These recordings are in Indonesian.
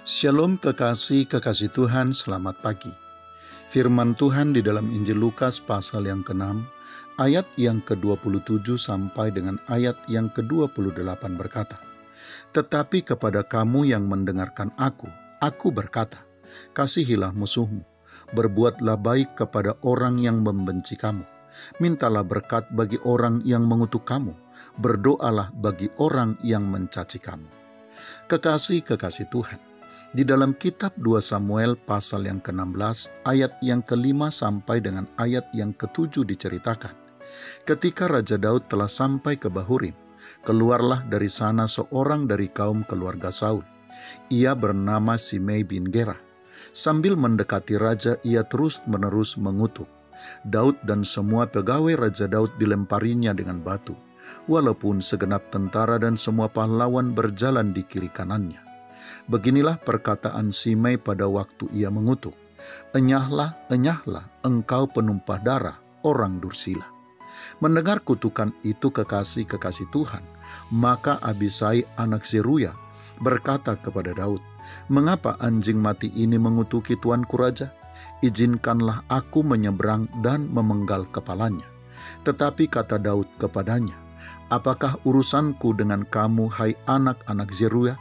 Shalom kekasih Tuhan, selamat pagi. Firman Tuhan di dalam Injil Lukas pasal yang ke-6, ayat yang ke-27 sampai dengan ayat yang ke-28 berkata, "Tetapi kepada kamu yang mendengarkan aku berkata, kasihilah musuhmu, berbuatlah baik kepada orang yang membenci kamu, mintalah berkat bagi orang yang mengutuk kamu, berdoalah bagi orang yang mencaci kamu." Kekasih Tuhan, di dalam kitab 2 Samuel pasal yang ke-16 ayat yang ke-5 sampai dengan ayat yang ke-7 diceritakan, ketika Raja Daud telah sampai ke Bahurim, keluarlah dari sana seorang dari kaum keluarga Saul. Ia bernama Simei bin Gera. Sambil mendekati raja, ia terus-menerus mengutuk. Daud dan semua pegawai Raja Daud dilemparinya dengan batu, walaupun segenap tentara dan semua pahlawan berjalan di kiri kanannya. Beginilah perkataan Simei pada waktu ia mengutuk, "Enyahlah, enyahlah, engkau penumpah darah, orang dursila." Mendengar kutukan itu kekasih Tuhan, maka Abisai anak Zeruya berkata kepada Daud, "Mengapa anjing mati ini mengutuki tuanku raja? Izinkanlah aku menyeberang dan memenggal kepalanya." Tetapi kata Daud kepadanya, "Apakah urusanku dengan kamu, hai anak-anak Zeruya?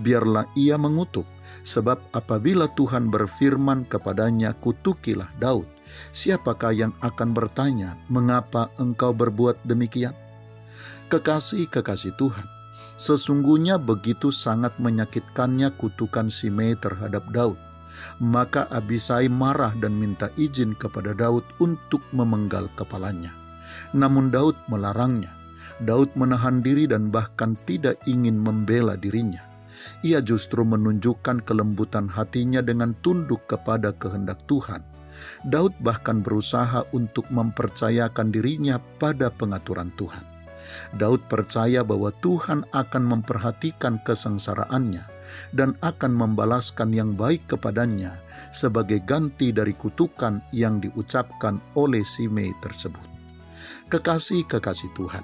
Biarlah ia mengutuk, sebab apabila Tuhan berfirman kepadanya, kutukilah Daud, siapakah yang akan bertanya, mengapa engkau berbuat demikian?" Kekasih Tuhan, sesungguhnya begitu sangat menyakitkannya kutukan Simei terhadap Daud. Maka Abisai marah dan minta izin kepada Daud untuk memenggal kepalanya. Namun Daud melarangnya. Daud menahan diri dan bahkan tidak ingin membela dirinya. Ia justru menunjukkan kelembutan hatinya dengan tunduk kepada kehendak Tuhan. Daud bahkan berusaha untuk mempercayakan dirinya pada pengaturan Tuhan. Daud percaya bahwa Tuhan akan memperhatikan kesengsaraannya dan akan membalaskan yang baik kepadanya sebagai ganti dari kutukan yang diucapkan oleh Simei tersebut. Kekasih Tuhan,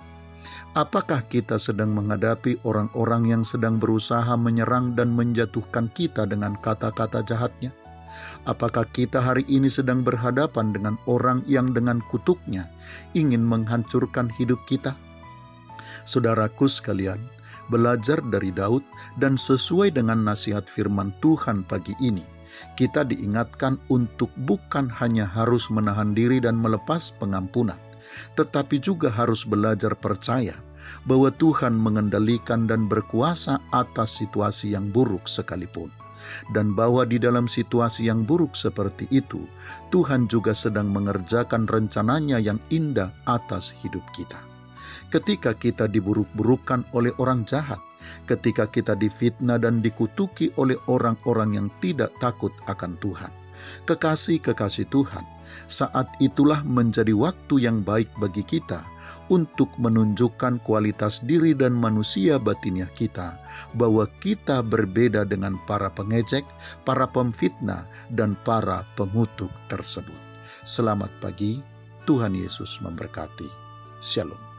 apakah kita sedang menghadapi orang-orang yang sedang berusaha menyerang dan menjatuhkan kita dengan kata-kata jahatnya? Apakah kita hari ini sedang berhadapan dengan orang yang dengan kutuknya ingin menghancurkan hidup kita? Saudaraku sekalian, belajar dari Daud dan sesuai dengan nasihat firman Tuhan pagi ini, kita diingatkan untuk bukan hanya harus menahan diri dan melepas pengampunan, tetapi juga harus belajar percaya bahwa Tuhan mengendalikan dan berkuasa atas situasi yang buruk sekalipun. Dan bahwa di dalam situasi yang buruk seperti itu, Tuhan juga sedang mengerjakan rencananya yang indah atas hidup kita. Ketika kita diburuk-burukan oleh orang jahat, ketika kita difitnah dan dikutuki oleh orang-orang yang tidak takut akan Tuhan, kekasih Tuhan, saat itulah menjadi waktu yang baik bagi kita untuk menunjukkan kualitas diri dan manusia batiniah kita, bahwa kita berbeda dengan para pengejek, para pemfitnah, dan para pengutuk tersebut. Selamat pagi, Tuhan Yesus memberkati. Shalom.